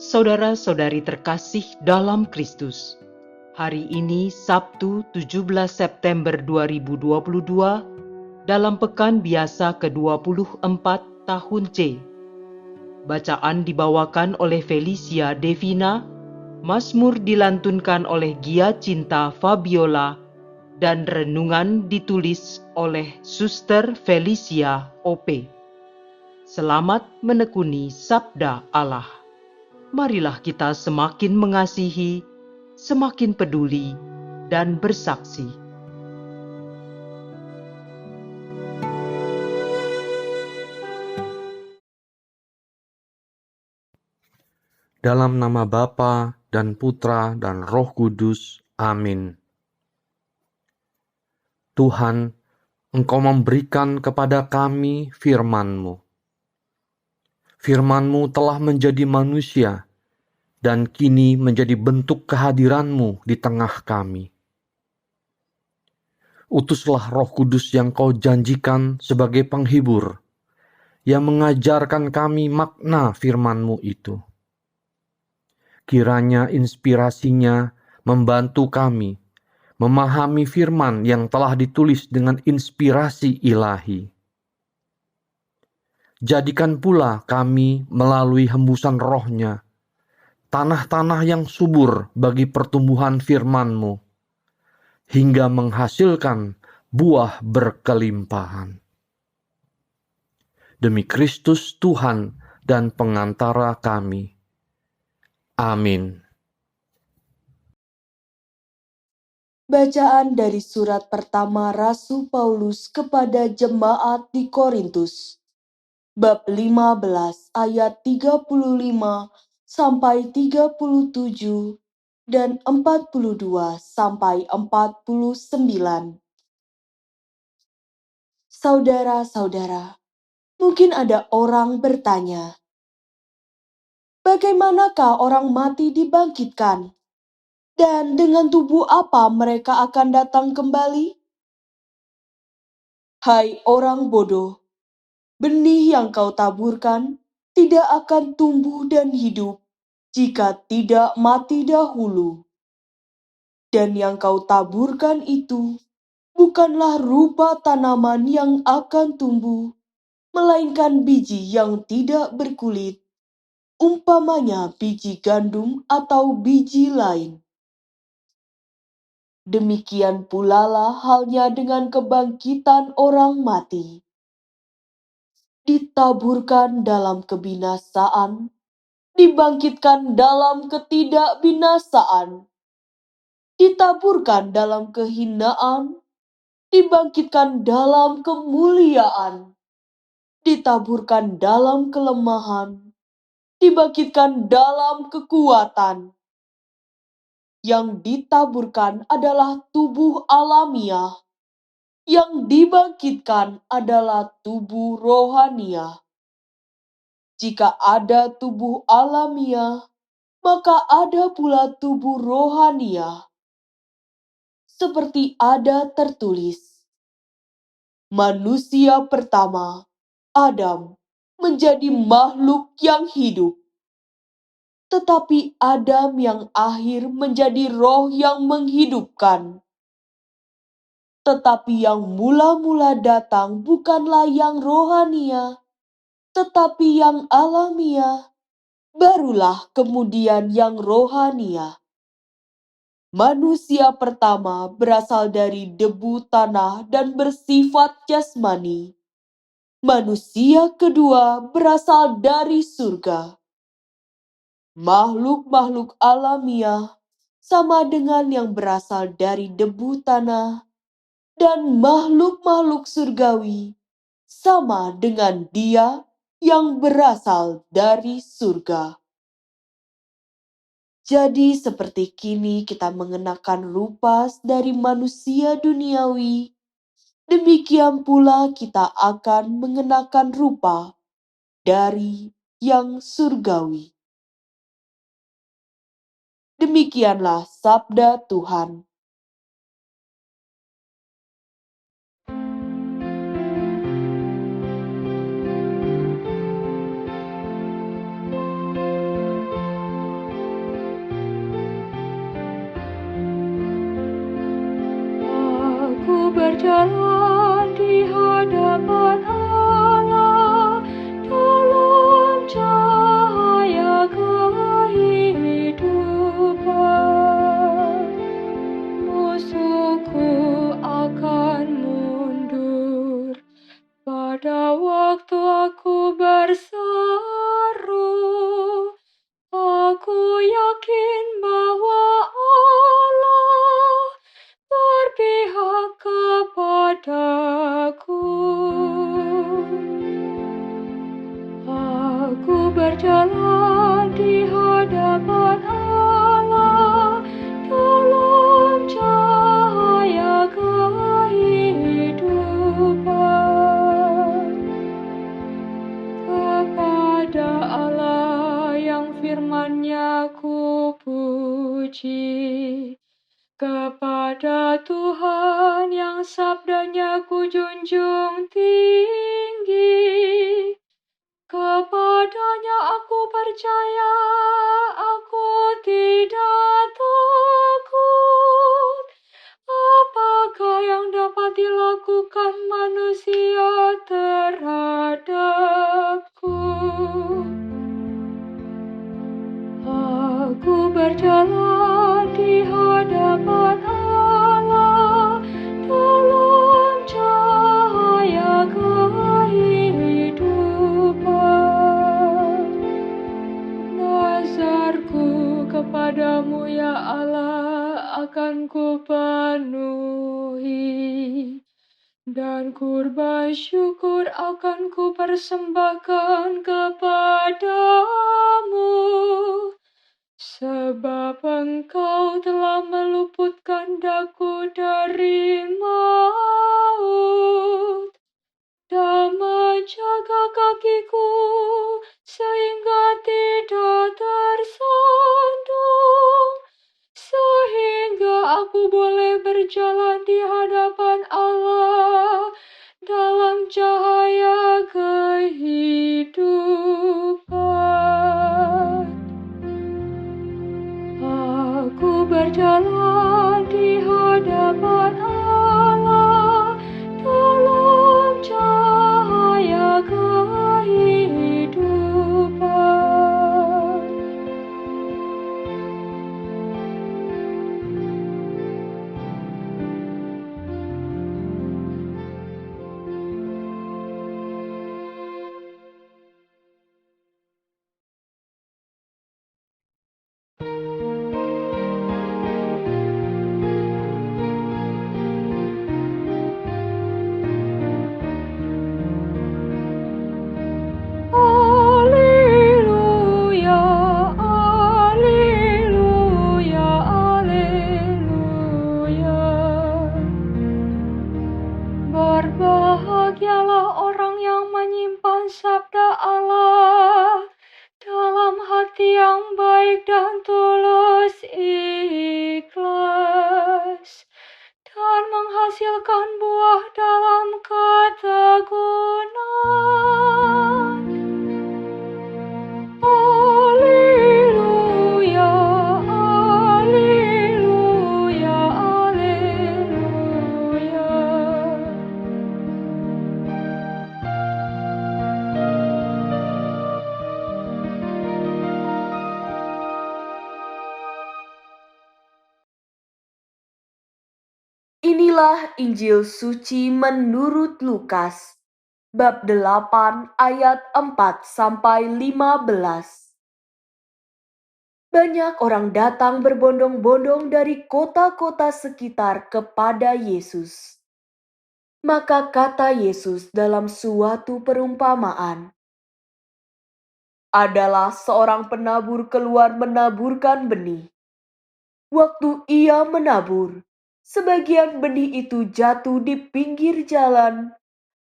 Saudara-saudari terkasih dalam Kristus, hari ini Sabtu 17 September 2022 dalam pekan biasa ke-24 tahun C. Bacaan dibawakan oleh Felicia Devina, Mazmur dilantunkan oleh Gia Cinta Fabiola, dan renungan ditulis oleh Suster Felicia OP. Selamat menekuni Sabda Allah. Marilah kita semakin mengasihi, semakin peduli, dan bersaksi. Dalam nama Bapa dan Putra dan Roh Kudus. Amin. Tuhan, Engkau memberikan kepada kami firman-Mu. Firman-Mu telah menjadi manusia dan kini menjadi bentuk kehadiran-Mu di tengah kami. Utuslah Roh Kudus yang Kau janjikan sebagai penghibur, yang mengajarkan kami makna firman-Mu itu. Kiranya inspirasinya membantu kami memahami firman yang telah ditulis dengan inspirasi ilahi. Jadikan pula kami melalui hembusan roh-Nya, tanah-tanah yang subur bagi pertumbuhan firman-Mu, hingga menghasilkan buah berkelimpahan. Demi Kristus Tuhan dan pengantara kami. Amin. Bacaan dari surat pertama Rasul Paulus kepada jemaat di Korintus. Bab 15 ayat 35 sampai 37 dan 42 sampai 49. Saudara-saudara, mungkin ada orang bertanya, bagaimanakah orang mati dibangkitkan? Dan dengan tubuh apa mereka akan datang kembali? Hai orang bodoh, benih yang kau taburkan tidak akan tumbuh dan hidup jika tidak mati dahulu. Dan yang kau taburkan itu bukanlah rupa tanaman yang akan tumbuh, melainkan biji yang tidak berkulit, umpamanya biji gandum atau biji lain. Demikian pula lah halnya dengan kebangkitan orang mati. Ditaburkan dalam kebinasaan, dibangkitkan dalam ketidakbinasaan. Ditaburkan dalam kehinaan, dibangkitkan dalam kemuliaan. Ditaburkan dalam kelemahan, dibangkitkan dalam kekuatan. Yang ditaburkan adalah tubuh alamiah, yang dibangkitkan adalah tubuh rohaniah. Jika ada tubuh alamiah, maka ada pula tubuh rohaniah. Seperti ada tertulis, manusia pertama, Adam, menjadi makhluk yang hidup. Tetapi Adam yang akhir menjadi roh yang menghidupkan. Tetapi yang mula-mula datang bukanlah yang rohania, tetapi yang alamiah, barulah kemudian yang rohania. Manusia pertama berasal dari debu tanah dan bersifat jasmani. Manusia kedua berasal dari surga. Makhluk-makhluk alamiah sama dengan yang berasal dari debu tanah, dan makhluk-makhluk surgawi sama dengan Dia yang berasal dari surga. Jadi seperti kini kita mengenakan rupa dari manusia duniawi, demikian pula kita akan mengenakan rupa dari yang surgawi. Demikianlah sabda Tuhan. berjalan di hadapan Allah dalam cahaya kehidupan. Musuhku akan mundur pada waktu aku berseru. Aku yakin bahwa Allah berpihak kepadaku. Aku berjalan di hadapan Allah dalam cahaya kehidupan. Kepada Allah yang firman-Nya ku puji, kepada Tuhan yang sabdanya ku junjung tinggi. Kepadanya aku percaya, aku tidak takut. Apakah yang dapat dilakukan manusia terhadapku? Aku berjalan di hadapan Allah dalam cahaya kehidupan. Nazarku kepadamu ya Allah akan ku penuhi, dan kurban syukur akan ku persembahkan kepadamu. Sebab Engkau telah meluputkan daku dari maut dan menjaga kakiku sehingga tidak tersandung, sehingga aku boleh berjalan di hadapan Allah dalam cahaya kehidupan. Aku berjalan di hadapan Allah dalam cahaya kehidupan. Alleluia, alleluia, alleluia. Berbahagialah orang yang menyimpan sabda Allah dalam hati yang baik dan tulus ikhlas, dan menghasilkan buah dalam ketegunan. Alleluia, alleluia, alleluia. Inilah Injil suci menurut Lukas, bab 8 ayat 4-15. Banyak orang datang berbondong-bondong dari kota-kota sekitar kepada Yesus. Maka kata Yesus dalam suatu perumpamaan, adalah seorang penabur keluar menaburkan benih. Waktu ia menabur, sebagian benih itu jatuh di pinggir jalan,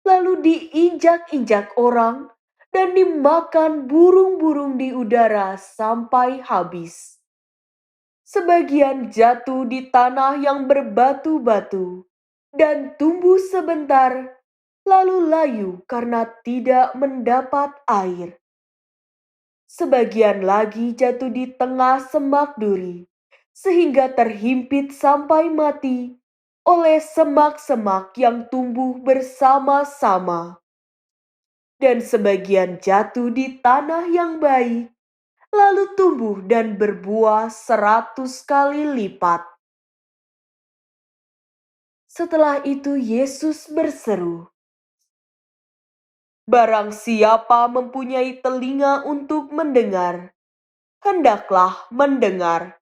lalu diinjak-injak orang dan dimakan burung-burung di udara sampai habis. Sebagian jatuh di tanah yang berbatu-batu dan tumbuh sebentar, lalu layu karena tidak mendapat air. Sebagian lagi jatuh di tengah semak duri, sehingga terhimpit sampai mati, oleh semak-semak yang tumbuh bersama-sama. Dan sebagian jatuh di tanah yang baik, lalu tumbuh dan berbuah 100 kali lipat. Setelah itu Yesus berseru, "Barang siapa mempunyai telinga untuk mendengar, hendaklah mendengar."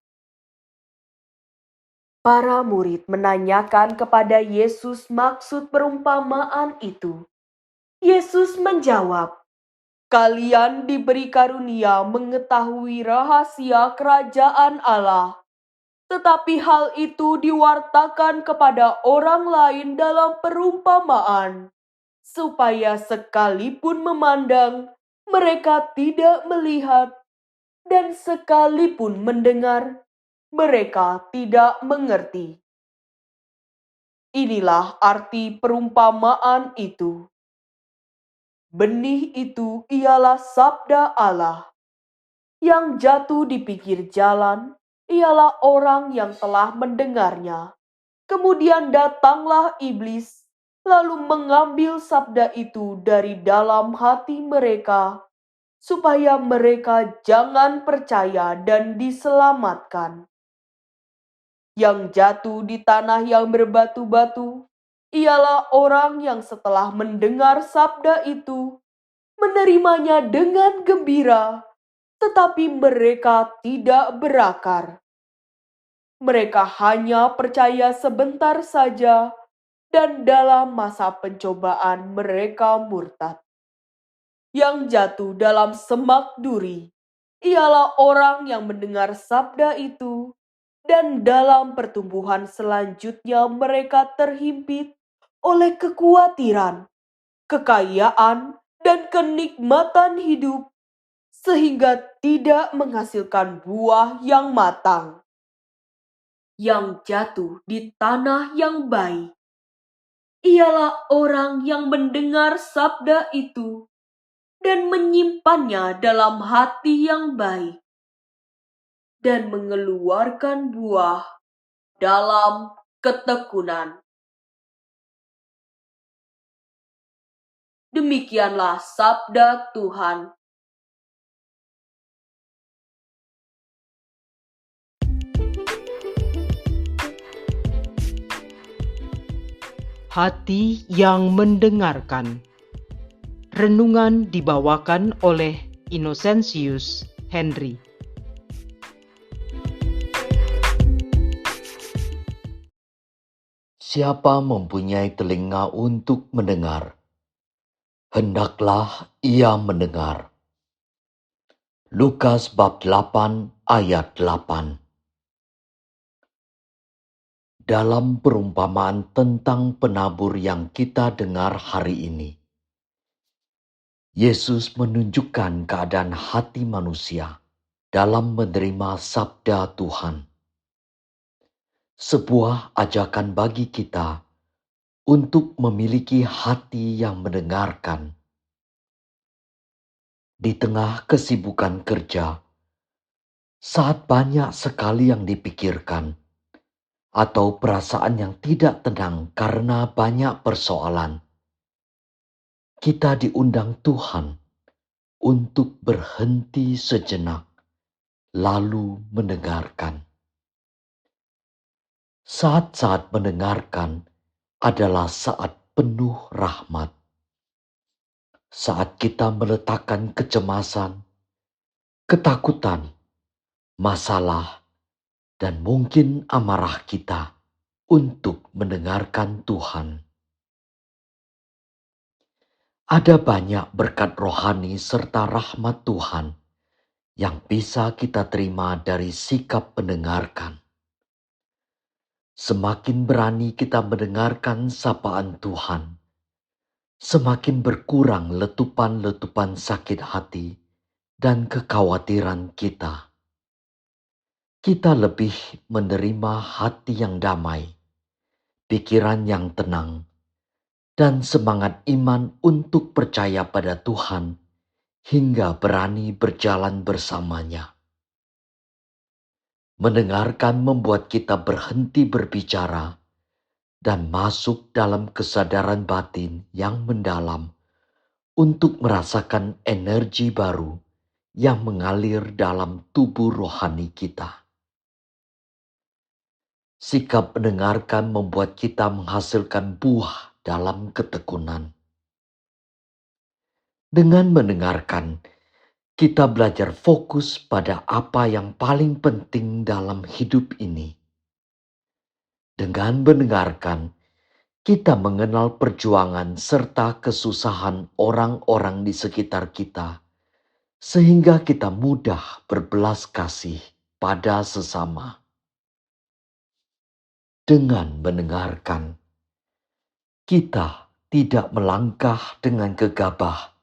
Para murid menanyakan kepada Yesus maksud perumpamaan itu. Yesus menjawab, "Kalian diberi karunia mengetahui rahasia kerajaan Allah, tetapi hal itu diwartakan kepada orang lain dalam perumpamaan, supaya sekalipun memandang, mereka tidak melihat, dan sekalipun mendengar, mereka tidak mengerti." Inilah arti perumpamaan itu. Benih itu ialah sabda Allah. Yang jatuh di pinggir jalan ialah orang yang telah mendengarnya. Kemudian datanglah iblis, lalu mengambil sabda itu dari dalam hati mereka, supaya mereka jangan percaya dan diselamatkan. Yang jatuh di tanah yang berbatu-batu ialah orang yang setelah mendengar sabda itu, menerimanya dengan gembira, tetapi mereka tidak berakar. Mereka hanya percaya sebentar saja, dan dalam masa pencobaan mereka murtad. Yang jatuh dalam semak duri ialah orang yang mendengar sabda itu, dan dalam pertumbuhan selanjutnya mereka terhimpit oleh kekhawatiran, kekayaan, dan kenikmatan hidup, sehingga tidak menghasilkan buah yang matang. Yang jatuh di tanah yang baik ialah orang yang mendengar sabda itu dan menyimpannya dalam hati yang baik, dan mengeluarkan buah dalam ketekunan. Demikianlah sabda Tuhan. Hati yang mendengarkan. Renungan dibawakan oleh Innocentius Henry. Siapa mempunyai telinga untuk mendengar, hendaklah ia mendengar. Lukas bab 8 ayat 8. Dalam perumpamaan tentang penabur yang kita dengar hari ini, Yesus menunjukkan keadaan hati manusia dalam menerima sabda Tuhan. Sebuah ajakan bagi kita untuk memiliki hati yang mendengarkan. Di tengah kesibukan kerja, saat banyak sekali yang dipikirkan, atau perasaan yang tidak tenang karena banyak persoalan, kita diundang Tuhan untuk berhenti sejenak, lalu mendengarkan. Saat-saat mendengarkan adalah saat penuh rahmat. Saat kita meletakkan kecemasan, ketakutan, masalah, dan mungkin amarah kita untuk mendengarkan Tuhan. Ada banyak berkat rohani serta rahmat Tuhan yang bisa kita terima dari sikap mendengarkan. Semakin berani kita mendengarkan sapaan Tuhan, semakin berkurang letupan-letupan sakit hati dan kekhawatiran kita. Kita lebih menerima hati yang damai, pikiran yang tenang, dan semangat iman untuk percaya pada Tuhan hingga berani berjalan bersamanya. Mendengarkan membuat kita berhenti berbicara dan masuk dalam kesadaran batin yang mendalam untuk merasakan energi baru yang mengalir dalam tubuh rohani kita. Sikap mendengarkan membuat kita menghasilkan buah dalam ketekunan. Dengan mendengarkan, kita belajar fokus pada apa yang paling penting dalam hidup ini. Dengan mendengarkan, kita mengenal perjuangan serta kesusahan orang-orang di sekitar kita, sehingga kita mudah berbelas kasih pada sesama. Dengan mendengarkan, kita tidak melangkah dengan gegabah,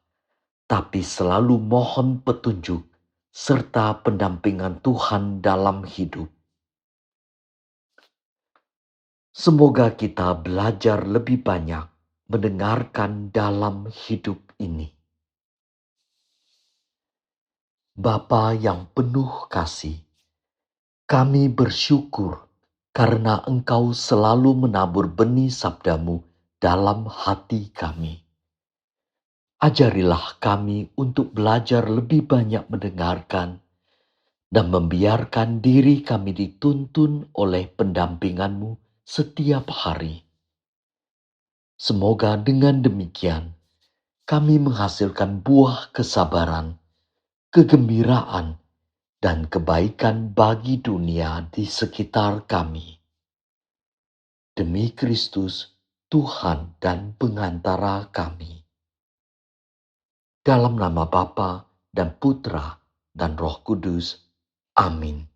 tapi selalu mohon petunjuk serta pendampingan Tuhan dalam hidup. Semoga kita belajar lebih banyak mendengarkan dalam hidup ini. Bapa yang penuh kasih, kami bersyukur karena Engkau selalu menabur benih sabdamu dalam hati kami. Ajarilah kami untuk belajar lebih banyak mendengarkan dan membiarkan diri kami dituntun oleh pendampingan-Mu setiap hari. Semoga dengan demikian kami menghasilkan buah kesabaran, kegembiraan, dan kebaikan bagi dunia di sekitar kami. Demi Kristus, Tuhan dan pengantara kami. Dalam nama Bapa dan Putra dan Roh Kudus. Amin.